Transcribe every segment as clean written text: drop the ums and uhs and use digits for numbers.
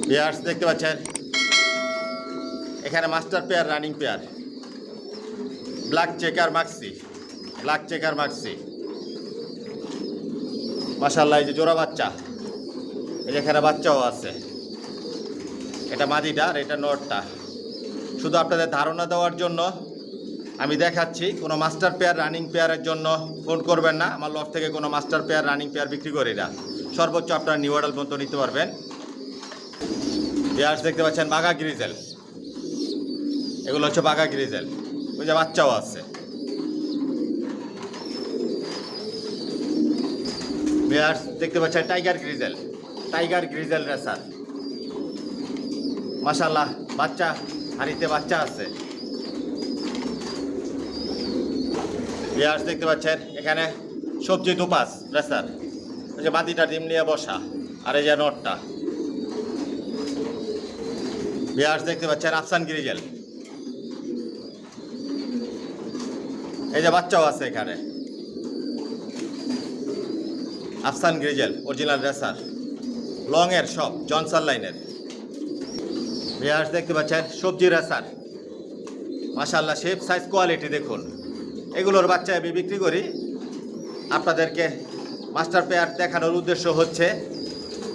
Pairs দেখতে পাচ্ছেন, এখানে master pair, running pair, black checker maxi, black checker maxi. মাশাআল্লাহ, এই যে জোড়া বাচ্চা, এই যে এখানে বাচ্চাও আছে। এটা মাদিটা আর এটা নটটা। শুধু আপনাদের ধারণা দেওয়ার জন্য আমি দেখাচ্ছি। কোনো মাস্টার পেয়ার, রানিং পেয়ারের জন্য ফোন করবেন না। আমার লফট থেকে কোনো মাস্টার পেয়ার, রানিং পেয়ার বিক্রি করি না। সর্বোচ্চ আপনারা নিউ অর্ডার পর্যন্ত নিতে পারবেন। পেয়ার্স দেখতে পাচ্ছেন, বাঘা গ্রিজেল, এগুলো হচ্ছে বাঘা গ্রিজেল। ওই যে বাচ্চাও আছে। পেয়ার্স দেখতে পাচ্ছেন, tiger grizzle, tiger grizzle racer. মাশাআল্লাহ, বাচ্চা, হাড়িতে বাচ্চা আছে। পেয়ার্স দেখতে পাচ্ছেন, এখানে সবজি দুপাস রেসার। ওই যে মাদিটা ডিম নিয়ে বসা, আর এই যে নটটা। পেয়ার্স দেখতে পাচ্ছেন, আফসান গ্রিজেল, এই যে বাচ্চাও আছে এখানে। আফসান গ্রিজেল অরিজিনাল রেসার, লং এর সব, জনসন লাইনের। পেয়ার্স দেখতে পাচ্ছেন, সবজি রেসার। মাশাআল্লাহ, শেপ, সাইজ, কোয়ালিটি দেখুন। এগুলোর বাচ্চা আমি বিক্রি করি। আপনাদেরকে মাস্টার পেয়ার দেখানোর উদ্দেশ্য হচ্ছে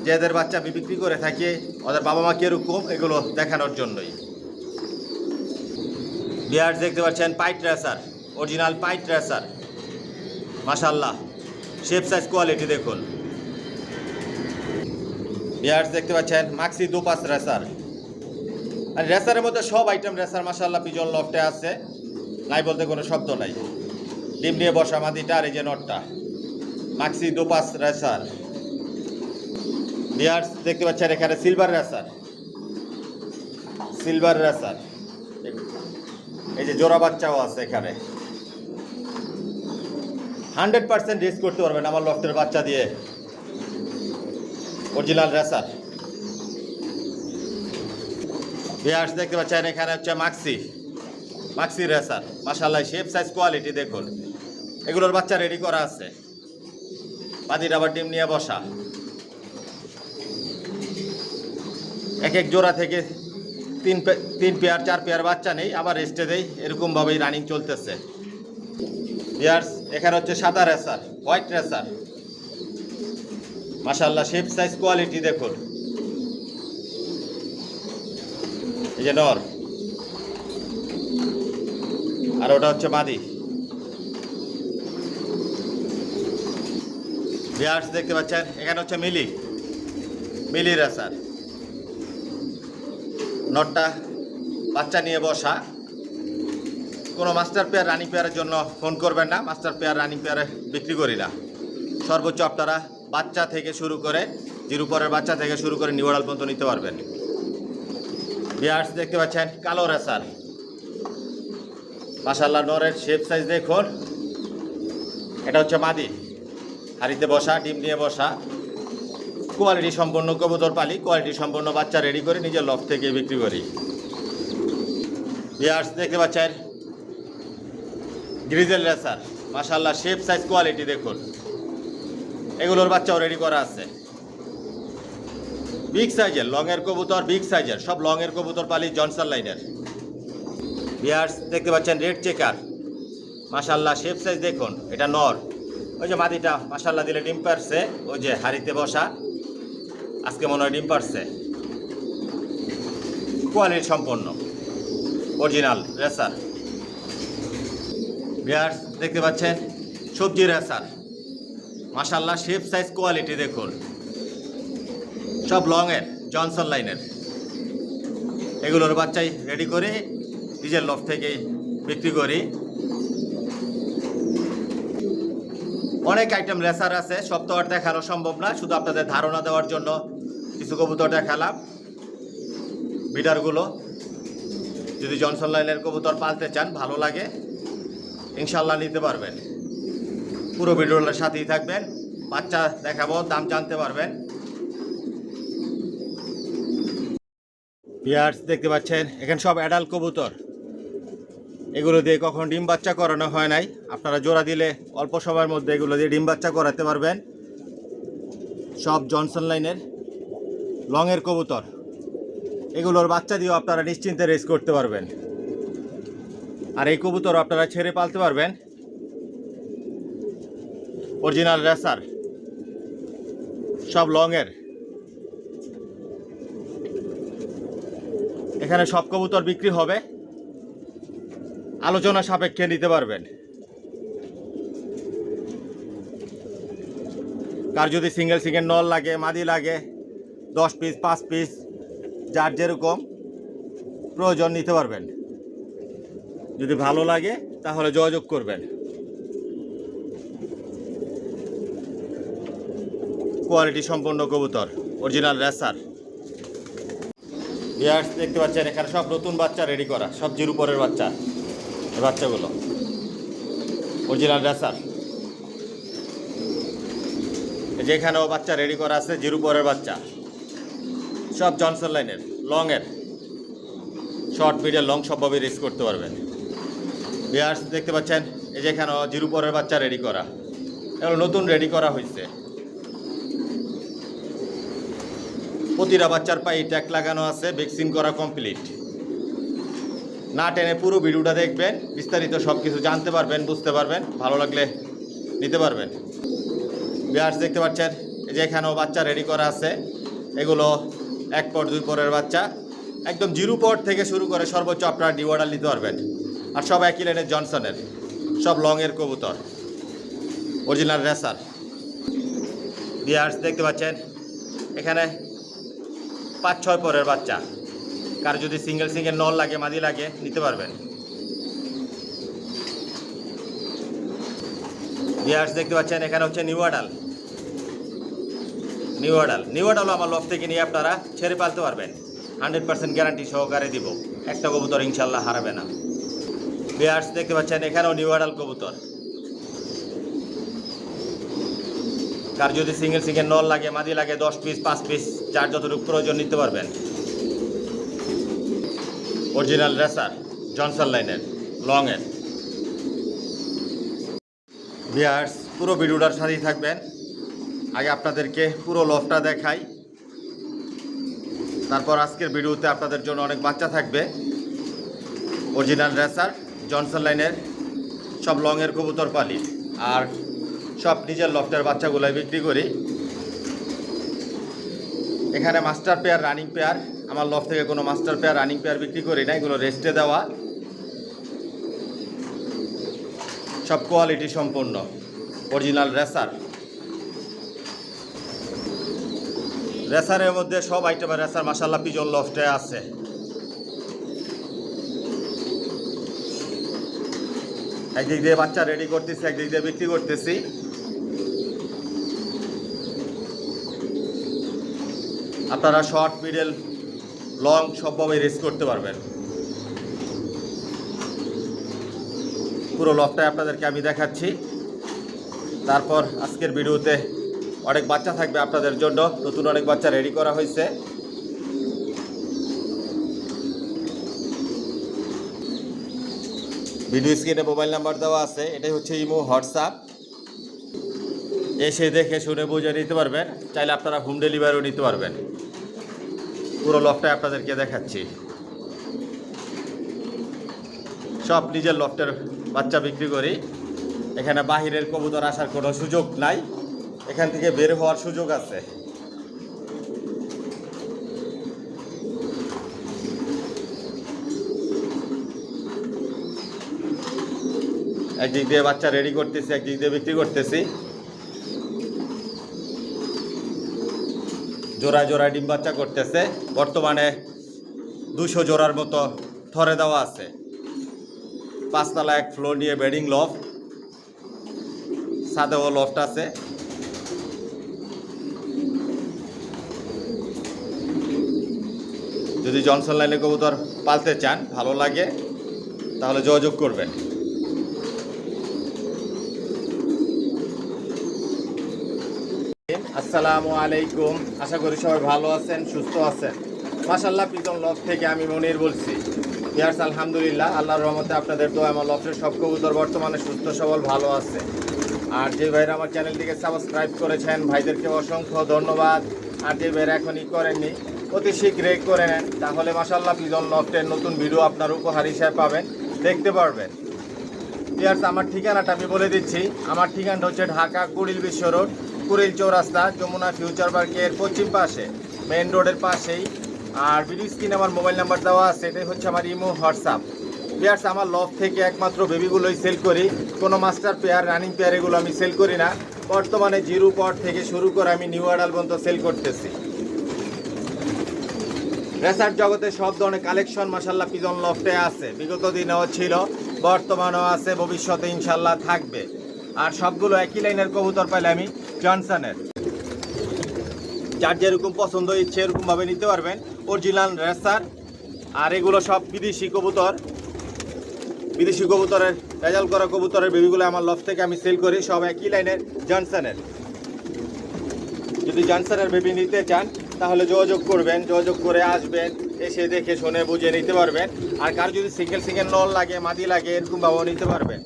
যে এদের বাচ্চা আমি বিক্রি করে থাকি, ওদের বাবা মা কীরকম, এগুলো দেখানোর জন্যই। পেয়ার্স দেখতে পাচ্ছেন, পাইট রেসার, অরিজিনাল পাইট রেসার। মাশাআল্লাহ, শেপ, সাইজ, কোয়ালিটি দেখুন। পেয়ার্স দেখতে পাচ্ছেন, মাক্সি দুপাস রেসার। আর রেসারের মধ্যে সব আইটেম রেসার মাশাআল্লাহ পিজন লফটে আছে, নাই বলতে কোনো শব্দ নাই। ডিম নিয়ে বসা মাদিটা আর এই যে নটটা, মাক্সি দুপাস রেসার। পেয়ার্স দেখতে পাচ্ছেন, এখানে সিলভার রেসার, সিলভার রেসার। এই যে জোড়া বাচ্চাও আছে এখানে। 100% রেস করতে পারবেন আমার লফটের বাচ্চা দিয়ে, অরিজিনাল রেসার। পেয়ার্স দেখতে পাচ্ছেন, এখানে হচ্ছে মাক্সি, মাক্সি রেসার। মাশাআল্লাহ, শেপ, সাইজ, কোয়ালিটি দেখুন। এগুলোর বাচ্চা রেডি করা আছে, মাদির আবার ডিম নিয়ে বসা। এক এক জোড়া থেকে তিন পেয়ার, 4 পেয়ার বাচ্চা নেই, আবার রেস্টে দেই, এরকমভাবেই রানিং চলতেছে। পেয়ার্স এখানে হচ্ছে সাদা রেসার, হোয়াইট রেসার। মাশাআল্লাহ, শেপ, সাইজ, কোয়ালিটি দেখুন। এই যে নর, আর ওটা হচ্ছে মাদি। পেয়ার্স দেখতে পাচ্ছেন, এখানে হচ্ছে মিলি, মিলি রেসার। নটটা বাচ্চা নিয়ে বসা। কোনো মাস্টার পেয়ার, রানিং পেয়ারের জন্য ফোন করবেন না। মাস্টার পেয়ার, রানিং পেয়ারে বিক্রি করি না। সর্বোচ্চ আপনারা বাচ্চা থেকে শুরু করে, জিরো পরের বাচ্চা থেকে শুরু করে নিউ অর্ডার পর্যন্ত নিতে পারবেন। পেয়ার্স দেখতে পাচ্ছেন, কালো রেসার। মাশাআল্লাহ, নরের শেপ, সাইজ দেখুন। এটা হচ্ছে মাদি, হাড়িতে বসা, ডিম নিয়ে বসা। কোয়ালিটি সম্পন্ন কবুতর পালি, কোয়ালিটি সম্পন্ন বাচ্চা রেডি করে নিজের লফট থেকে বিক্রি করি। পেয়ার্স দেখতে পাচ্ছেন, গ্রিজেল রেসার। মাশাআল্লাহ, শেপ, সাইজ, কোয়ালিটি দেখুন। এগুলোর বাচ্চাও রেডি করা আছে। বিগ সাইজের লংয়ের কবুতর, বিগ সাইজের সব লংয়ের কবুতর পালি, জনসন লাইনের। পেয়ার্স দেখতে পাচ্ছেন, রেড চেকার। মাশাআল্লাহ, শেপ, সাইজ দেখুন। এটা নর, ওই যে মাদিটা মাশাআল্লাহ দিলে ডিম পারছে, ওই যে হাড়িতে বসা, আজকে মনে হয় ডিম পারছে। কোয়ালিটি সম্পন্ন, অরিজিনাল রেসার। পেয়ার্স দেখতে পাচ্ছেন, সবজি রেসার। মাশাআল্লাহ, শেপ, সাইজ, কোয়ালিটি দেখুন। সব লংয়ের, জনসন লাইনের। এগুলোর বাচ্চাই রেডি করে নিজের লফট থেকেই বিক্রি করি। অনেক আইটেম রেসার আছে, সব তো আর দেখানো সম্ভব না। শুধু আপনাদের ধারণা দেওয়ার জন্য কিছু কবুতর দেখালাম। বিডারগুলো যদি জনসন লাইনের কবুতর পালতে চান, ভালো লাগে, ইনশাল্লাহ নিতে পারবেন। পুরো ভিডিওর সাথেই থাকবেন, বাচ্চা দেখাবো, দাম জানতে পারবেন। পেয়ার্স দেখতে পাচ্ছেন, এখানে সব অ্যাডাল্ট কবুতর। এগুলো দিয়ে কখন ডিম বাচ্চা করানো হয় নাই। আপনারা জোড়া দিলে অল্প সময়ের মধ্যে এগুলো দিয়ে ডিম বাচ্চা করাতে পারবেন। সব জনসন লাইনের লংয়ের কবুতর, এগুলোর বাচ্চা দিয়েও আপনারা নিশ্চিন্তে রেস করতে পারবেন। আর এই কবুতর আপনারা ছেড়ে পালতে পারবেন। অরিজিনাল রেসার, সব লংয়ের। এখানে সব কবুতর বিক্রি হবে, আলোচনা সাপেক্ষে নিতে পারবেন। কার যদি সিঙ্গেল সিঙ্গেল নল লাগে, মাদি লাগে, 10 পিস 5 পিস যার যেরকম প্রয়োজন নিতে পারবেন। যদি ভালো লাগে তাহলে যোগাযোগ করবেন। কোয়ালিটি সম্পন্ন কবুতর, অরিজিনাল রেসার। ভিউয়ার্স দেখতে পাচ্ছেন এখানে সব নতুন বাচ্চা রেডি করা, সব জিরো পরের বাচ্চা। এই বাচ্চাগুলো অরিজিনাল রেসার। যেখানেও বাচ্চা রেডি করা আছে জিরো পরের বাচ্চা, সব জনসন লাইনের, লংয়ের, শর্ট মিডিয়াম লং সবভাবে রেস করতে পারবেন। ভিউয়ার্স দেখতে পাচ্ছেন এই যেখানেও জিরো পরের বাচ্চা রেডি করা, এগুলো নতুন রেডি করা হয়েছে। প্রতিটা বাচ্চার পায়ে ট্যাগ লাগানো আছে, ভ্যাকসিন করা কমপ্লিট। না টেনে পুরো ভিডিওটা দেখবেন, বিস্তারিত সব কিছু জানতে পারবেন, বুঝতে পারবেন, ভালো লাগলে নিতে পারবেন। ভিউয়ার্স দেখতে পাচ্ছেন এই যে এখানেও বাচ্চা রেডি করা আছে। এগুলো 1 পর 2 পরের বাচ্চা, একদম জিরো পর থেকে শুরু করে সর্বোচ্চ আপনারা ডি অর্ডার নিতে পারবেন। আর সব একই লাইনের জনসনের, সব লংয়ের কবুতর, অরিজিনাল রেসার। ভিউয়ার্স দেখতে পাচ্ছেন এখানে 5-6 পরের বাচ্চা, কার যদি সিঙ্গেল সিঙ্গেল নল লাগে, মাদি লাগে, নিতে পারবেন। ভিউয়ার্স দেখতে পাচ্ছেন এখানে হচ্ছে নিউ অ্যাডাল। নিউ অ্যাডালও আমার লফ থেকে নিয়ে আপনারা ছেড়ে পালতে পারবেন। 100% গ্যারান্টি সহকারে দিব, একটা কবুতর ইনশাল্লাহ হারাবে না। ভিউয়ার্স দেখতে পাচ্ছেন এখানেও নিউ অ্যাডাল কবুতর, কার যদি সিঙ্গেল সিঙ্গেল নল লাগে, মাদি লাগে, 10 পিস 5 পিস যার যতটুকু প্রয়োজন নিতে পারবেন। অরিজিনাল রেসার, জনসন লাইনের, লংয়ের। ভিউয়ার্স পুরো ভিডিওটার সাথেই থাকবেন। আগে আপনাদেরকে পুরো লফটা দেখাই, তারপর আজকের ভিডিওতে আপনাদের জন্য অনেক বাচ্চা থাকবে। অরিজিনাল রেসার, জনসন লাইনের, সব লংয়ের কবুতর পালি। আর সব নিজের লফটের বাচ্চাগুলাই বিক্রি করি। এখানে মাস্টার পেয়ার, রানিং পেয়ার, আমার লফট থেকে কোনো মাস্টার পেয়ার, রানিং পেয়ার বিক্রি করি না, এগুলো রেস্টে দেওয়া, সব কোয়ালিটি সম্পন্ন অরিজিনাল রেসার। রেসারের মধ্যে সব আইটেমের রেসার মাশাআল্লাহ পিজন লফটে আছে। একদিক দিয়ে বাচ্চা রেডি করতেছি, একদিক দিয়ে বিক্রি করতেছি। আপনারা শর্ট, মিডল, লং সবভাবে রেস করতে পারবেন। পুরো লফটাই আপনাদেরকে আমি দেখাচ্ছি। তারপর আজকের ভিডিওতে অনেক বাচ্চা থাকবে আপনাদের জন্য, নতুন অনেক বাচ্চা রেডি করা হয়েছে। ভিডিও স্ক্রিনে মোবাইল নাম্বার দেওয়া আছে, এটাই হচ্ছে ইমো, হোয়াটসঅ্যাপ। এসে দেখে শুনে বুঝে নিতে পারবেন, চাইলে আপনারা হোম ডেলিভারিও নিতে পারবেন। পুরো লফটাই আপনাদেরকে দেখাচ্ছি। সব নিজের লফটের বাচ্চা বিক্রি করি। এখানে বাহিরের কবুতর আসার কোনো সুযোগ নাই, এখান থেকে বের হওয়ার সুযোগ আছে। একদিক দিয়ে বাচ্চা রেডি করতেছি, একদিক দিয়ে বিক্রি করতেছি। জোড়ায় জোড়ায় ডিম বাচ্চা করতেছে। বর্তমানে 200 জোড়ার মতো থরে দেওয়া আছে। 5 তলা 1 ফ্লোর নিয়ে বেডিং লফট, সাদেও লফট আছে। যদি জনসন লাইনে কবুতর পালতে চান, ভালো লাগে, তাহলে যোগাযোগ করবেন। আসসালামু আলাইকুম, আশা করি সবাই ভালো আছেন, সুস্থ আছেন। মাশাআল্লাহ পিজন লফট থেকে আমি মনির বলছি। ভিউয়ার্স আলহামদুলিল্লাহ, আল্লাহর রহমতে আপনাদের তো আমার লফটের সব কবুতর বর্তমানে সুস্থ সবল ভালো আছে। আর যে ভাইরা আমার চ্যানেলটিকে সাবস্ক্রাইব করেছেন, ভাইদেরকে অসংখ্য ধন্যবাদ। আর যে ভাইরা এখনই করেননি, অতি শীঘ্রই করে নেন, তাহলে মাশাআল্লাহ পিজন লফটের নতুন ভিডিও আপনার উপহার হিসেবে পাবেন, দেখতে পারবেন। ভিউয়ার্স, আমার ঠিকানাটা আমি বলে দিচ্ছি। আমার ঠিকানাটা হচ্ছে ঢাকা কুড়িল বিশ্ব রোড, কুড়িল চৌরাস্তা, যমুনা ফিউচার পার্কের পশ্চিম পাশে, মেইন রোডের পাশেই। আর ভিডিও স্ক্রিনে আমার মোবাইল নাম্বার দেওয়া আছে, এটাই হচ্ছে আমার ইমো হোয়াটসঅ্যাপ। ভিউয়ার্স, আমার লফট থেকে একমাত্র বেবিগুলোই সেল করি, কোনো মাস্টার পেয়ার রানিং পেয়ার এগুলো আমি সেল করি না। বর্তমানে জিরো পট থেকে শুরু করে আমি নিউ অ্যাডাল পর্যন্ত সেল করতেছি। রেসার জগতে সব ধরনের কালেকশন মাশাআল্লাহ পিজন লফটে আছে, বিগত দিনেও ছিল, বর্তমানেও আছে, ভবিষ্যতে ইনশাল্লাহ থাকবে। আর সবগুলো একই লাইনের কবুতর পাইলে আমি জনসনের। যার যেরকম পছন্দ ইচ্ছে এরকমভাবে নিতে পারবেন, অরিজিনাল রেসার। আর এগুলো সব বিদেশি কবুতর, বিদেশি কবুতরের রেজাল্ট করা কবুতরের বেবিগুলো আমার লফট থেকে আমি সেল করি, সব একই লাইনের জনসনের। যদি জনসনের বেবি নিতে চান তাহলে যোগাযোগ করবেন, যোগাযোগ করে আসবেন, এসে দেখে শুনে বুঝে নিতে পারবেন। আর কার যদি সিঙ্গেল সিঙ্গেল নল লাগে, মাদি লাগে, এরকমভাবেও নিতে পারবেন।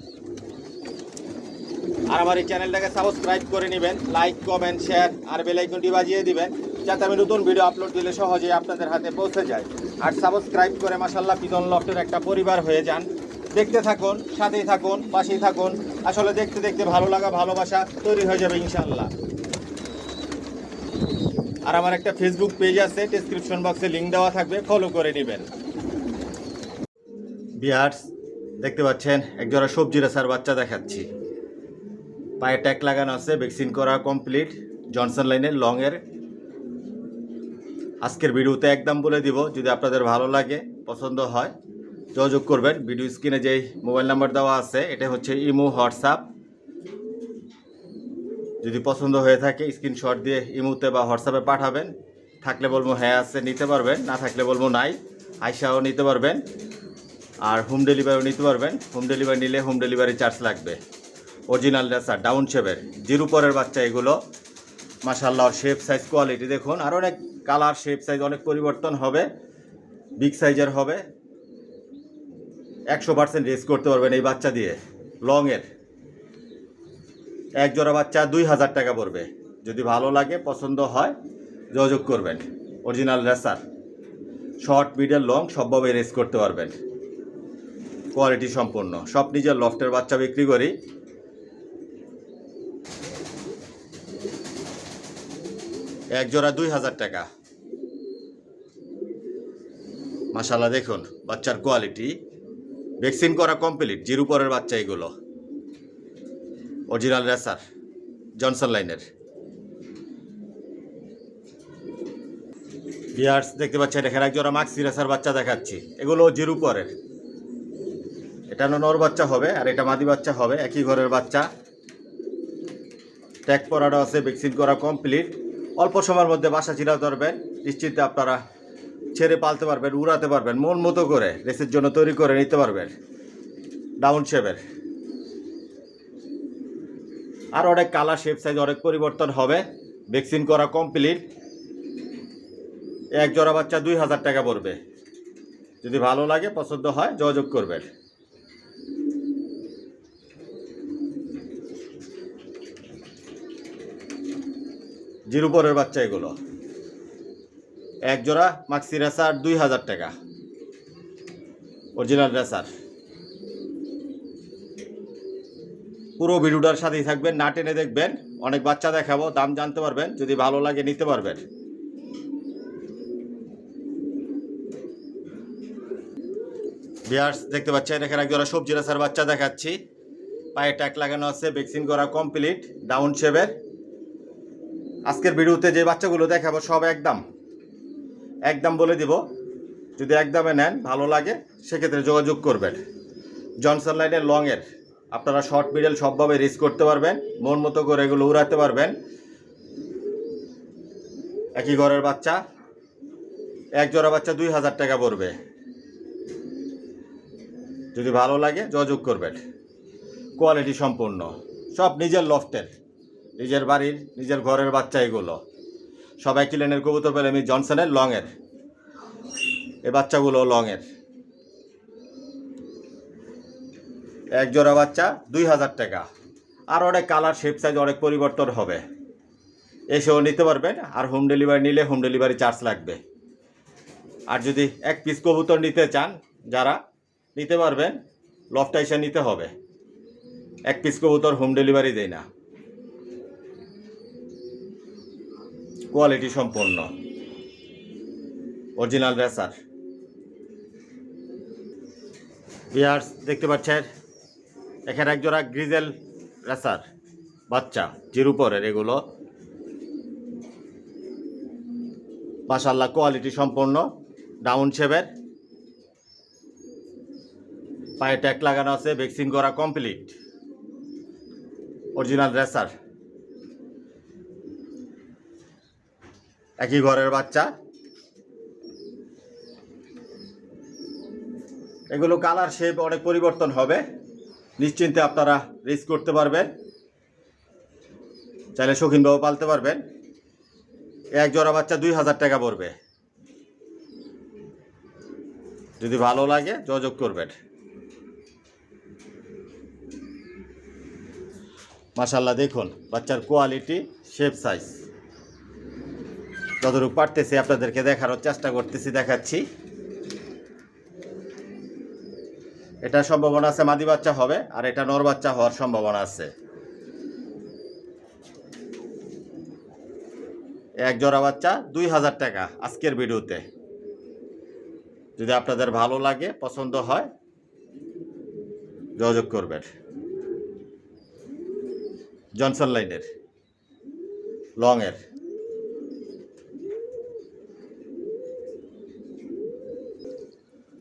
আর আমার এই চ্যানেলটাকে সাবস্ক্রাইব করে নেবেন, লাইক কমেন্ট শেয়ার আর বেল আইকনটি বাজিয়ে দিবেন, যাতে আমি নতুন ভিডিও আপলোড দিলে সহজেই আপনাদের হাতে পৌঁছে যায়। আর সাবস্ক্রাইব করে মাশাআল্লাহ পিজন লফটের একটা পরিবার হয়ে যান। দেখতে থাকুন, সাথেই থাকুন, পাশেই থাকুন। আসলে দেখতে দেখতে ভালো লাগা, ভালোবাসা তৈরি হয়ে যাবে ইনশাআল্লাহ। আর আমার একটা ফেসবুক পেজ আছে, ডেসক্রিপশন বক্সে লিঙ্ক দেওয়া থাকবে, ফলো করে নেবেন। ভিউয়ার্স, দেখতে পাচ্ছেন একজোড়া সবজি রেসার বাচ্চা দেখাচ্ছি। পায়ে ট্যাগ লাগানো আছে, ভ্যাকসিন করা কমপ্লিট, জনসন লাইনের লংয়ের। আজকের ভিডিওতে একদম বলে দিব, যদি আপনাদের ভালো লাগে, পছন্দ হয়, যোগাযোগ করবেন। ভিডিও স্ক্রিনে যেই মোবাইল নাম্বার দেওয়া আছে, এটা হচ্ছে ইমো হোয়াটসঅ্যাপ। যদি পছন্দ হয়ে থাকে স্ক্রিনশট দিয়ে ইমোতে বা হোয়াটসঅ্যাপে পাঠাবেন। থাকলে বলবো হ্যাঁ আছে, নিতে পারবেন, না থাকলে বলবো নাই, আইসাও নিতে পারবেন। আর হোম ডেলিভারিও নিতে পারবেন। হোম ডেলিভারি নিলে হোম ডেলিভারি চার্জ লাগবে। অরিজিনাল রেসার ডাউন শেপের জিরো পরের বাচ্চা এগুলো। মাশাআল্লাহ, শেপ সাইজ কোয়ালিটি দেখুন, আর অনেক কালার শেপ সাইজ অনেক পরিবর্তন হবে, বিগ সাইজের হবে। 100% রেস করতে পারবেন এই বাচ্চা দিয়ে। লংয়ের এক জোড়া বাচ্চা 2000 টাকা পড়বে। যদি ভালো লাগে, পছন্দ হয়, যোগাযোগ করবেন। Original racer, short middle long সবভাবে রেস করতে পারবেন, কোয়ালিটি সম্পূর্ণ। সব নিজের লফটের বাচ্চা বিক্রি করি। এক জোড়া 2000 টাকা। মাশাআল্লাহ, দেখুন বাচ্চার কোয়ালিটি, ভ্যাকসিন করা কমপ্লিট, জিরো পরের বাচ্চা এগুলো। অরিজিনাল রেসার, জনসন লাইনের। ভিউয়ার্স, দেখতে পাচ্ছেন এখানে এক জোড়া মাক্সি রেসার বাচ্চা দেখাচ্ছি। এগুলো জিরো পরের। এটা নর বাচ্চা হবে আর এটা মাদি বাচ্চা হবে, একই ঘরের বাচ্চা। ট্যাগ পরানো আছে, ভ্যাকসিন করা কমপ্লিট। অল্প সময়ের মধ্যে বাসা চিরা ধরবেন, নিশ্চিন্তে আপনারা ছেড়ে পালতে পারবেন, উড়াতে পারবেন, মন মতো করে রেসের জন্য তৈরি করে নিতে পারবেন। ডাউন শেপের। আর অনেক কালার শেপ সাইজ অনেক পরিবর্তন হবে, ভ্যাকসিন করা কমপ্লিট। এক জোড়া বাচ্চা 2000 টাকা পড়বে। যদি ভালো লাগে, পছন্দ হয়, যোগাযোগ করবেন। জিরো পরের বাচ্চা এগুলো। এক জোড়া মাক্সি রেসার 2000 টাকা, অরিজিনাল রেসার। পুরো ভিডিওটার সাথেই থাকবেন, না টেনে দেখবেন। অনেক বাচ্চা দেখাবো, দাম জানতে পারবেন, যদি ভালো লাগে নিতে পারবেন। ভিউয়ার্স, দেখতে পাচ্ছেন এখানে এক জোড়া সবজি রেসার বাচ্চা দেখাচ্ছি। পায়ে ট্যাগ লাগানো আছে, ভ্যাকসিন করা কমপ্লিট, ডাউন শেপের। আজকের ভিডিওতে যে বাচ্চাগুলো দেখাবো সব একদম একদম বলে দিব। যদি একদমে নেন, ভালো লাগে, সেক্ষেত্রে যোগাযোগ করবেন। জনসন লাইনের লংয়ের আপনারা শর্ট মিডল সবভাবে রেস করতে পারবেন, মন মতো করে এগুলো উড়াতে পারবেন। একই ঘরের বাচ্চা। এক জোড়া বাচ্চা 2000 টাকা পড়বে। যদি ভালো লাগে, যোগাযোগ করবেন। কোয়ালিটি সম্পূর্ণ, সব নিজের লফটের, নিজের বাড়ির, নিজের ঘরের বাচ্চা এগুলো। সবাই কিলেনের কবুতর পেলে আমি জনসনের লংয়ের। এই বাচ্চাগুলো লংয়ের। এক জোড়া বাচ্চা 2000 টাকা। আর অনেক কালার শেপ সাইজ অনেক পরিবর্তন হবে, এসেও নিতে পারবেন। আর হোম ডেলিভারি নিলে হোম ডেলিভারি চার্জ লাগবে। আর যদি এক পিস কবুতর নিতে চান যারা নিতে পারবেন, লফট এসে নিতে হবে। এক পিস কবুতর হোম ডেলিভারি দেয় না, কোয়ালিটি সম্পন্ন অরিজিনাল রেসার। ভিউয়ার্স দেখতে পাচ্ছেন এখানে এক জোড়া গ্রিজেল রেসার বাচ্চা, জিরো পরের এগুলো মাশাআল্লাহ কোয়ালিটি সম্পন্ন, ডাউন শেপের, পায়ে ট্যাগ লাগানো আছে, ভ্যাকসিন করা কমপ্লিট, অরিজিনাল রেসার, একই ঘরের বাচ্চা। এগুলো কালার শেপ অনেক পরিবর্তন হবে, নিশ্চিন্তে আপনারা রিস্ক করতে পারবেন, চাইলে শৌখিনভাবে পালতে পারবেন। এক জোড়া বাচ্চা 2000 টাকা পড়বে, যদি ভালো লাগে যোগাযোগ করবেন। মাশাআল্লাহ দেখুন বাচ্চার কোয়ালিটি, শেপ, সাইজ, যতটুকু পারতেছি আপনাদেরকে দেখানোর চেষ্টা করতেছি, দেখাচ্ছি। এটা সম্ভাবনা আছে মাদি বাচ্চা হবে, আর এটা নর বাচ্চা হওয়ার সম্ভাবনা আছে। এক জোড়া বাচ্চা 2000 টাকা আজকের ভিডিওতে। যদি আপনাদের ভালো লাগে, পছন্দ হয়, যোগাযোগ করবেন। জনসন লাইনের লং এর।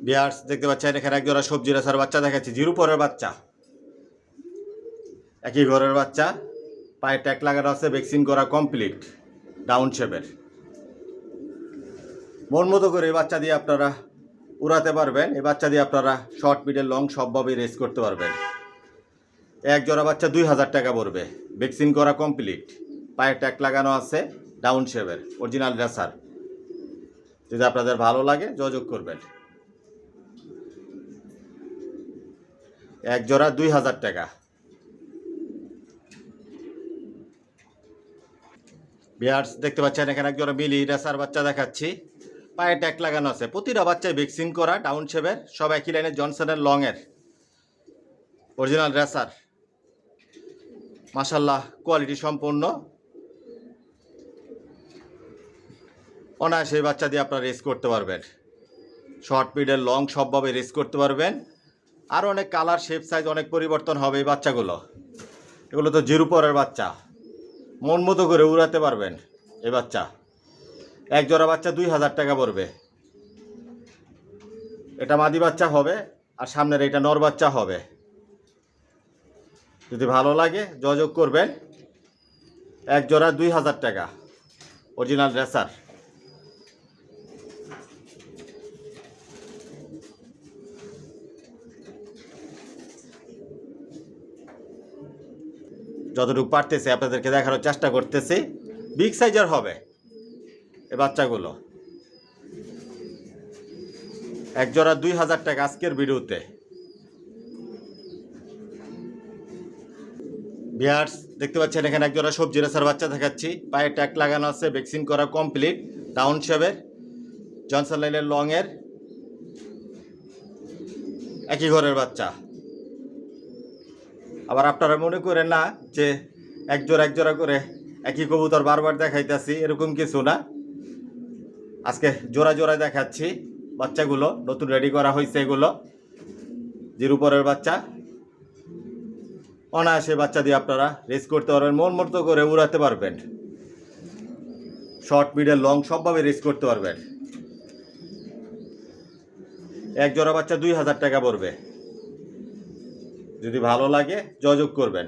ভিউয়ার্স দেখতে পাচ্ছেন এখানে এক জোড়া সবজি রেসার বাচ্চা দেখাচ্ছি, জিরো পরের বাচ্চা, একই ঘরের বাচ্চা, পায়ে ট্যাগ লাগানো আছে, ভ্যাকসিন করা কমপ্লিট, ডাউন শেপের। মন মতো করে এই বাচ্চা দিয়ে আপনারা উড়াতে পারবেন, এই বাচ্চা দিয়ে আপনারা শর্ট, মিডল, লং সবভাবেই রেস করতে পারবেন। এক জোড়া বাচ্চা 2000 টাকা পড়বে, ভ্যাকসিন করা কমপ্লিট, পায়ে ট্যাগ লাগানো আছে, ডাউন শেপের, অরিজিনাল রেসার। যদি আপনাদের ভালো লাগে যোগাযোগ করবেন। এক জোড়া 2000 টাকা। ভিউয়ার্স দেখতে পাচ্ছেন এখানে এক জোড়া মিলি রেসার বাচ্চা দেখাচ্ছি, পায়ে ট্যাগ লাগানো আছে, প্রতিটা বাচ্চায় ভ্যাকসিন করা, ডাউন শেপের, সব একই লাইনের, জনসনের লং এর, অরিজিনাল রেসার। মাশাআল্লাহ কোয়ালিটি সম্পন্ন, অনায়াসে এই বাচ্চা দিয়ে আপনারা রেস করতে পারবেন, শর্ট, মিডল, লং সবভাবে রেস করতে পারবেন। আর অনেক কালার, শেপ, সাইজ অনেক পরিবর্তন হবে এই বাচ্চাগুলো। এগুলো তো জিরো পরের বাচ্চা, মন মতো করে উড়াতে পারবেন এই বাচ্চা। এক জোড়া বাচ্চা 2000 টাকা পড়বে। এটা মাদি বাচ্চা হবে, আর সামনের এটা নর বাচ্চা হবে। যদি ভালো লাগে যোগাযোগ করবেন। এক জোড়া 2000 টাকা, অরিজিনাল রেসার। যতটুকু পারতেছে আপনাদেরকে দেখানোর চেষ্টা করতেছি, বিগ সাইজের হবে এই বাচ্চাগুলো। এক জোড়া 2000 টাকা আজকের ভিডিওতে। ভিউয়ার্স দেখতে পাচ্ছেন এখানে এক জোড়া সবজি রেসার বাচ্চা দেখাচ্ছি, পায়ে ট্যাগ লাগানো আছে, ভ্যাকসিন করা কমপ্লিট, ডাউন শেপের, জনসন লাইনের লং এর, একই ঘরের বাচ্চা। আবার আপনারা মনে করেন না যে এক জোড়া করে একই কবুতর বারবার দেখাইতেছি, এরকম কিছু না। আজকে জোড়া জোড়ায় দেখাচ্ছি বাচ্চাগুলো, নতুন রেডি করা হয়েছে এগুলো, জিরো পরের বাচ্চা। অনায়াসে বাচ্চা দিয়ে আপনারা রেস করতে পারবেন, মন মতো করে উড়াতে পারবেন, শর্ট, মিডল, লং সবভাবে রেস করতে পারবেন। এক জোড়া বাচ্চা 2000 টাকা পড়বে, যদি ভালো লাগে যোগাযোগ করবেন।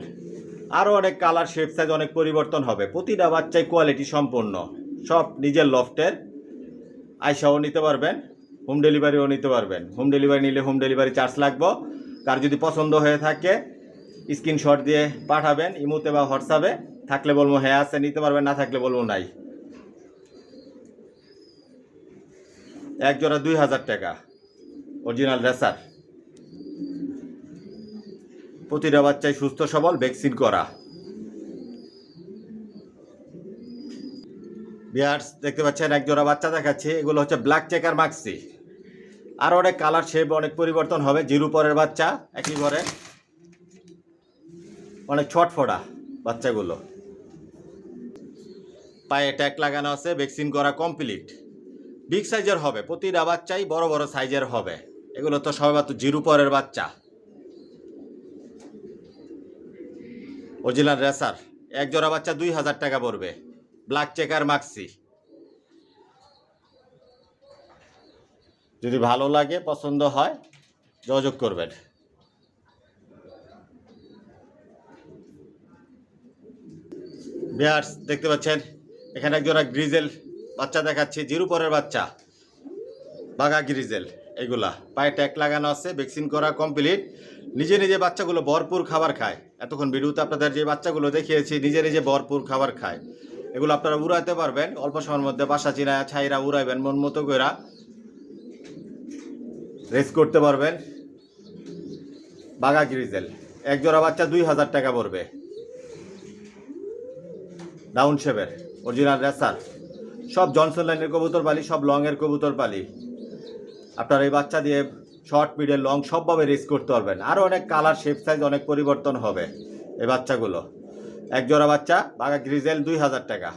আরও অনেক কালার, শেপ, সাইজ অনেক পরিবর্তন হবে, প্রতিটা বাচ্চায় কোয়ালিটি সম্পন্ন, সব নিজের লফটের। আইসাও নিতে পারবেন, হোম ডেলিভারিও নিতে পারবেন। হোম ডেলিভারি নিলে হোম ডেলিভারি চার্জ লাগবে। কার যদি পছন্দ হয়ে থাকে স্ক্রিনশট দিয়ে পাঠাবেন ইমোতে বা হোয়াটসঅ্যাপে, থাকলে বলবো হ্যাঁ আছে নিতে পারবেন, না থাকলে বলবো নাই। এক জোড়া 2000 টাকা, অরিজিনাল রেসার। প্রতিটা বাচ্চাই সুস্থ সবল, ভ্যাকসিন করা। বিয়ার্স দেখতে পাচ্ছেন এক জোড়া বাচ্চা দেখাচ্ছি, এগুলো হচ্ছে ব্ল্যাক চেকার মাক্সি। আর অনেক কালার শেপ অনেক পরিবর্তন হবে। জিরো পরের বাচ্চা, একই ঘরে অনেক ছটফটা বাচ্চাগুলো। পায়ে ট্যাগ লাগানো আছে, ভ্যাকসিন করা কমপ্লিট। বিগ সাইজের হবে, প্রতিটা বাচ্চাই বড় বড় সাইজের হবে। এগুলো তো সবেমাত্র জিরো পরের বাচ্চা। অরিজিনাল রেসার, এক জোড়া বাচ্চা 2000 টাকা পড়বে। Black checker maxi. যদি ভালো লাগে, পছন্দ হয়, যোগাযোগ করবেন। বিয়ার্স দেখতে পাচ্ছেন এখানে এক জোড়া গ্রিজেল বাচ্চা দেখাচ্ছি, জিরো পরের বাচ্চা, বাঘা গ্রিজেল। এগুলা পায়ে ট্যাগ লাগানো আছে, ভ্যাকসিন করা কমপ্লিট। নিজে নিজে বাচ্চাগুলো ভরপুর খাবার খায়। এতক্ষণ ভিডিওতে আপনাদের যে বাচ্চাগুলো দেখিয়েছি নিজে নিজে ভরপুর খাবার খায়। এগুলো আপনারা উড়াতে পারবেন অল্প সময়ের মধ্যে। বাসা চিনা ছাইরা উড়াইবেন মন মতো করে, রেস করতে পারবেন। বাঘা গ্রিজেল, এক জোড়া বাচ্চা 2000 টাকা পড়বে। ডাউন শেপের অরিজিনাল রেসার, সব জনসন লাইনের কবুতর পালি, সব লংয়ের কবুতর পালি। আপনারা এই বাচ্চা দিয়ে শর্ট, মিডল, লং সবভাবে রেস করতে পারবেন। আরও অনেক কালার, শেপ, সাইজ অনেক পরিবর্তন হবে এই বাচ্চাগুলো। এক জোড়া বাচ্চা বাঘা গ্রিজেল 2000 টাকা।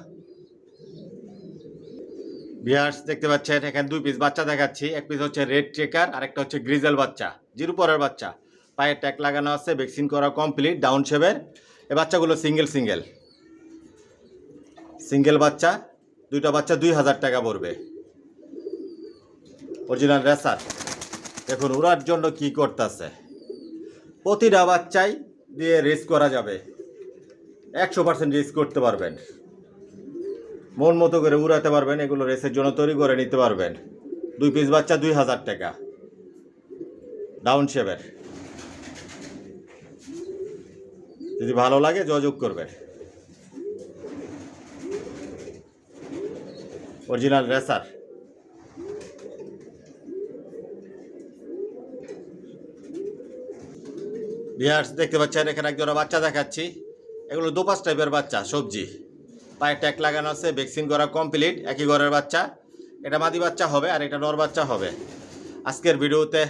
বিয়ার্স দেখতে পাচ্ছেন এখানে 2 পিস বাচ্চা দেখাচ্ছি। এক পিস হচ্ছে রেড চেকার, আর একটা হচ্ছে গ্রিজেল বাচ্চা, জিরো পরের বাচ্চা। পায়ে ট্যাগ লাগানো আছে, ভ্যাকসিন করা কমপ্লিট, ডাউন শেপের। এই বাচ্চাগুলো সিঙ্গেল বাচ্চা, দুইটা বাচ্চা 2000 টাকা পড়বে। Original racer. দেখুন উড়ার জন্য কি করতেছে। প্রতিটা বাচ্চাই দিয়ে রেস করা যাবে, 100% রেস করতে পারবেন, মন মতো করে উড়াতে পারবেন। এগুলো রেসের জন্য তৈরি করে নিতে পারবেন। 2 পিস বাচ্চা 2000 টাকা, ডাউন শেপের। যদি ভালো লাগে যোগাযোগ করবেন। Original racer. বিয়ার্স দেখতে পাচ্ছেন এখানে একজোড়া বাচ্চা দেখাচ্ছি। এগুলো দোপাস টাইপের বাচ্চা, সবজি। পায়ে ট্যাগ লাগানো আছে, ভ্যাকসিন করা কমপ্লিট, একই ঘরের বাচ্চা। এটা মাদি বাচ্চা হবে আর এটা নর বাচ্চা হবে। আজকের ভিডিওতে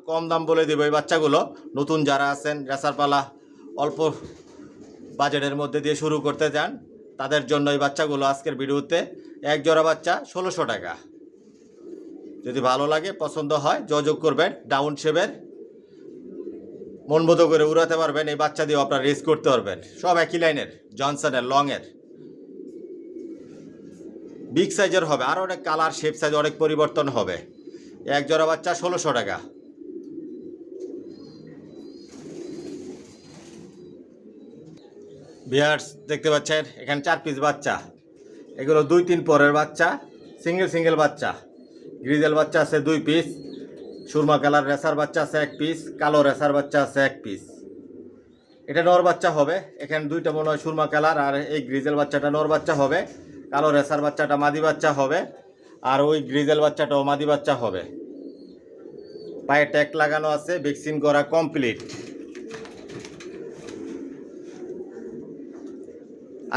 কম দাম বলে দেবো এই বাচ্চাগুলো। নতুন যারা আছেন, রেসার পালা অল্প বাজেটের মধ্যে দিয়ে শুরু করতে চান, তাদের জন্য এই বাচ্চাগুলো আজকের ভিডিওতে। এক জোড়া বাচ্চা 1600 টাকা। যদি ভালো লাগে, পছন্দ হয়, যোগাযোগ করবেন। ডাউন শেপের, মন মতো করে উড়াতে পারবেন। এই বাচ্চা দিয়েও আপনার রেস করতে পারবেন। সব একই লাইনের, জনসনের লংয়ের। বিগ সাইজের হবে, আর অনেক কালার, শেপ, সাইজ অনেক পরিবর্তন হবে। এক জোড়া বাচ্চা 1600 টাকা। বিয়ার্স দেখতে পাচ্ছেন এখানে 4 পিস বাচ্চা। এগুলো 2-3 পরের বাচ্চা, সিঙ্গেল বাচ্চা। গ্রিজেল বাচ্চা আছে 2 পিস, সুরমা কালার রেসার বাচ্চা আছে 1 পিস, কালো রেসার বাচ্চা আছে 1 পিস। এটা নর বাচ্চা হবে। এখানে দুইটা মনে হয় সুরমা কালার, আর এই গ্রিজেল বাচ্চাটা নর বাচ্চা হবে। কালো রেসার বাচ্চাটা মাদি বাচ্চা হবে, আর ওই গ্রিজেল বাচ্চাটাও মাদি বাচ্চা হবে। পায়ে ট্যাগ লাগানো আছে, ভ্যাকসিন করা কমপ্লিট।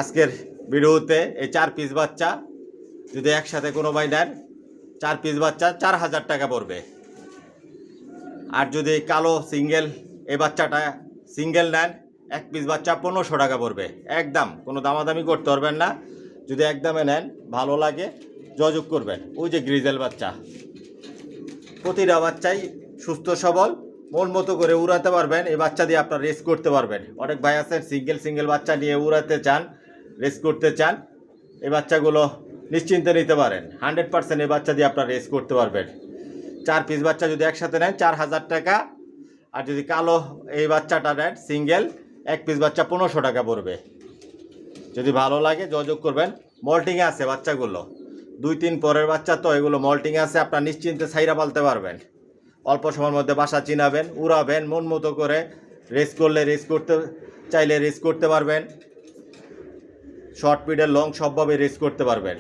আজকের ভিডিওতে এই 4 পিস বাচ্চা যদি একসাথে কোনো ভাই নেন, 4 পিস বাচ্চা 4000 টাকা পড়বে। আর যদি কালো সিঙ্গেল এই বাচ্চাটা সিঙ্গেল নেন, 1 পিস বাচ্চা 1500 টাকা পড়বে। একদম, কোনো দামাদামি করতে পারবেন না। যদি একদমে নেন, ভালো লাগে, যোগাযোগ করবেন। ওই যে গ্রিজেল বাচ্চা, প্রতিটা বাচ্চাই সুস্থ সবল, মন মতো করে উড়াতে পারবেন। এই বাচ্চা দিয়ে আপনার রেস করতে পারবেন। অনেক ভাই আছেন সিঙ্গেল বাচ্চা নিয়ে উড়াতে চান, রেস করতে চান, এই বাচ্চাগুলো নিশ্চিন্তে নিতে পারেন। 100% এই বাচ্চা দিয়ে আপনার রেস করতে পারবেন। 4 পিস বাচ্চা যদি একসাথে নেন 4000 টাকা। আর যদি কালো এই বাচ্চাটা নেন সিঙ্গেল, 1 পিস বাচ্চা 1500 টাকা পড়বে। যদি ভালো লাগে যোগাযোগ করবেন। মল্টিংয়ে আছে বাচ্চাগুলো, 2-3 পরের বাচ্চা তো, এগুলো মল্টিংয়ে আছে। আপনার নিশ্চিন্তে ছাইরা পালতে পারবেন। অল্প সময়ের মধ্যে বাসা চিনাবেন, উড়াবেন, মন মতো করে রেস করলে, রেস করতে চাইলে রেস করতে পারবেন। শর্ট, মিডল, লং সবভাবে রেস করতে পারবেন।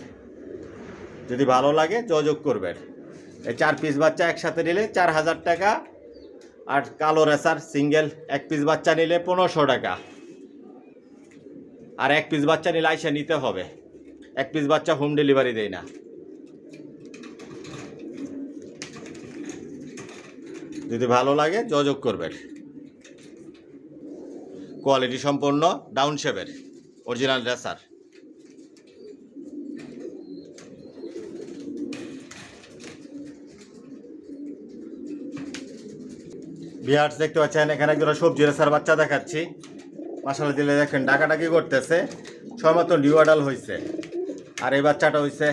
যদি ভালো লাগে যোগাযোগ করবেন। এই 4 পিস বাচ্চা একসাথে নিলে 4000 টাকা। আর কালো রেসার সিঙ্গেল 1 পিস বাচ্চা নিলে 1500 টাকা। আর 1 পিস বাচ্চা নিলে আইসা নিতে হবে। এক পিস বাচ্চা হোম ডেলিভারি দেয় না। যদি ভালো লাগে যোগাযোগ করবেন। কোয়ালিটি সম্পন্ন ডাউন শেপের অরিজিনাল রেসার। ভিউয়ার্স দেখতে পাচ্ছেন এখানে একজোড়া সবজি রেসার বাচ্চা দেখাচ্ছি। মাশাআল্লাহ দিলে দেখেন ডাকাডাকি করতেছে, ছয় মতো নিউ অ্যাডাল হয়েছে। আর এই বাচ্চাটা হয়েছে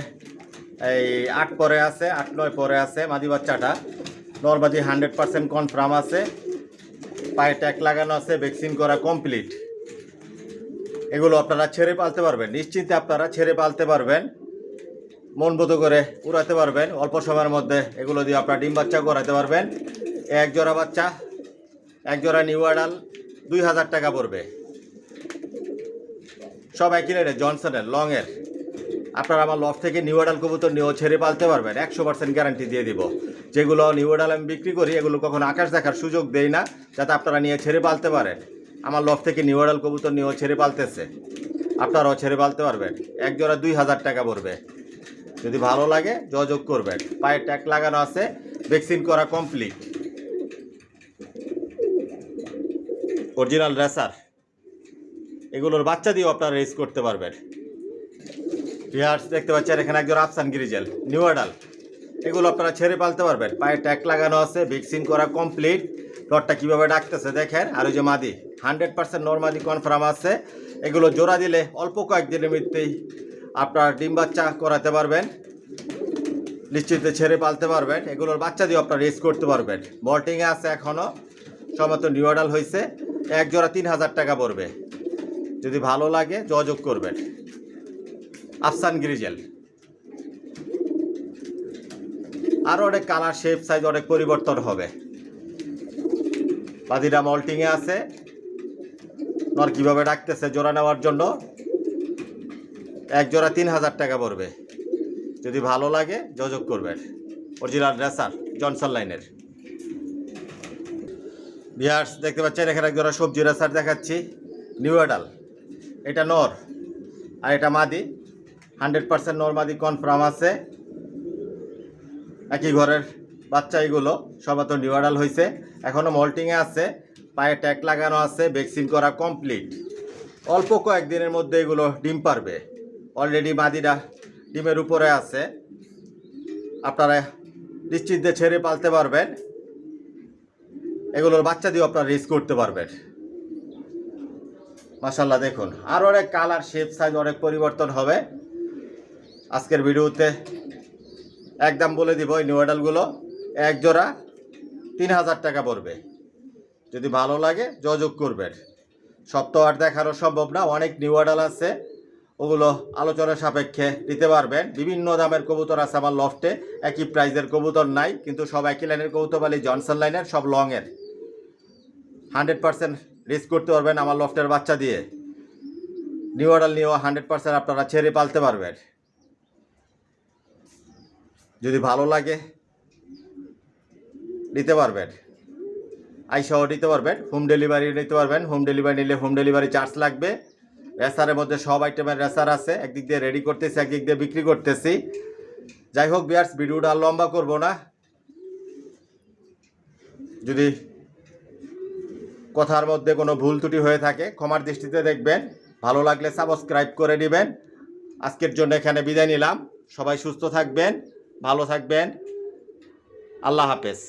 এই 8 পরে আছে, 8-9 পরে আছে। মাদি বাচ্চাটা নরমাদি 100% কনফার্ম আছে, পায়ে ট্যাগ লাগানো আছে, ভ্যাকসিন করা কমপ্লিট। এগুলো আপনারা ছেড়ে পালতে পারবেন, নিশ্চিন্তে আপনারা ছেড়ে পালতে পারবেন, মন মতো করে উড়াতে পারবেন। অল্প সময়ের মধ্যে এগুলো দিয়ে আপনারা ডিম বাচ্চা করাতে পারবেন। এক জোড়া বাচ্চা, এক জোড়া নিউ অ্যাডাল 2000 টাকা পড়বে। সব একই রেটে, জনসনের লংয়ের। আপনারা আমার লফট থেকে নিউ অ্যাডাল কবুতর নিয়েও ছেড়ে পালতে পারবেন, 100% গ্যারান্টি দিয়ে দিব। যেগুলো নিউ অ্যাডাল আমি বিক্রি করি এগুলো কখনো আকাশ দেখার সুযোগ দেই না, যাতে আপনারা নিয়ে ছেড়ে পালতে পারেন। আমার লফট থেকে নিউ অ্যাডাল কবুতর নিয়েও ছেড়ে পালতেছে, আপনারাও ছেড়ে পালতে পারবেন। এক জোড়া 2000 টাকা পড়বে। যদি ভালো লাগে যোগাযোগ করবেন। পায়ে ট্যাগ লাগানো আছে, ভ্যাকসিন করা কমপ্লিট, অরিজিনাল রেসার। এগুলোর বাচ্চা দিয়েও আপনারা রেস করতে পারবেন। ভিউয়ার্স দেখতে পাচ্ছেন এখানে একজন আফসান গ্রিজেল নিউ অ্যাডাল। এগুলো আপনারা ছেড়ে পালতে পারবেন, পায়ে ট্যাগ লাগানো আছে, ভ্যাকসিন করা কমপ্লিট। রডটা কীভাবে ডাকতেছে দেখেন। আর ওই যে মাদি 100% নরমাদি কনফার্ম আছে। এগুলো জোড়া দিলে অল্প কয়েকদিনের মধ্যেই আপনার ডিম বাচ্চা করাতে পারবেন, নিশ্চিন্তে ছেড়ে পালতে পারবেন। এগুলোর বাচ্চা দিয়ে আপনারা রেস করতে পারবেন। বল্টিংয়ে আছে এখনও, সমস্ত নিউ অ্যাডাল হয়েছে। এক জোড়া 3000 টাকা পড়বে। যদি ভালো লাগে যোগাযোগ করবেন। আফসান গ্রিজেল। আরও অনেক কালার, শেপ, সাইজ অনেক পরিবর্তন হবে। বাদিরা মল্টিংয়ে আছে। নর কীভাবে ডাকতেছে জোড়া নেওয়ার জন্য। এক জোড়া 3000 টাকা পড়বে। যদি ভালো লাগে যোগাযোগ করবেন। অরিজিনাল রেসার, জনসন লাইনের। ভিউয়ার্স দেখতে পাচ্ছেন এখানে এক জোড়া সবজি রেসার দেখাচ্ছি, নিউ অ্যাডাল। এটা নর আর এটা মাদি, 100% নর মাদি কনফার্ম আছে। একই ঘরের বাচ্চা এগুলো, সব তো নিউ অ্যাডাল হয়েছে, এখনও মল্টিংয়ে আছে, পায়ে ট্যাগ লাগানো আছে, ভ্যাকসিন করা কমপ্লিট। অল্প কয়েকদিনের মধ্যে এগুলো ডিম পারবে। অলরেডি মাদিরা ডিমের উপরে আছে, আপনারা নিশ্চিন্তে ছেড়ে পালতে পারবেন। এগুলোর বাচ্চা দিয়েও আপনারা রেস করতে পারবেন। মাশাআল্লাহ দেখুন, আর অনেক কালার, শেপ, সাইজ অনেক পরিবর্তন হবে। আজকের ভিডিওতে একদম বলে দিব, এই নিউ অ্যাডালগুলো এক জোড়া 3000 টাকা পড়বে। যদি ভালো লাগে যোগাযোগ করবেন। সব তো আর দেখানো সম্ভব না, অনেক নিউ অ্যাডাল আছে, ওগুলো আলোচনার সাপেক্ষে দিতে পারবেন। বিভিন্ন দামের কবুতর আছে আমার লফটে, একই প্রাইজের কবুতর নাই, কিন্তু সব একই লাইনের কবুতর বলি, জনসন লাইনের, সব লংয়ের। 100% রেস করতে পারবেন আমার লফটের বাচ্চা দিয়ে। নিউ অ্যাডাল নিয়েও 100% আপনারা ছেড়ে পালতে পারবেন। যদি ভালো লাগে নিতে পারবেন, আইসাও নিতে পারবেন, হোম ডেলিভারি নিতে পারবেন। হোম ডেলিভারি নিলে হোম ডেলিভারি চার্জ লাগবে। রেসারের মধ্যে সব আইটেমের রেসার আছে, একদিক দিয়ে রেডি করতেছি, একদিক দিয়ে বিক্রি করতেছি। যাই হোক ভিউয়ার্স, ভিডিওটা আর লম্বা করবো না। যদি কথার মধ্যে কোনো ভুল ত্রুটি হয়ে থাকে ক্ষমার দৃষ্টিতে দেখবেন। ভালো লাগলে সাবস্ক্রাইব করে নেবেন। আজকের জন্য এখানে বিদায় নিলাম। সবাই সুস্থ থাকবেন, ভালো থাকবেন। আল্লাহ হাফেজ।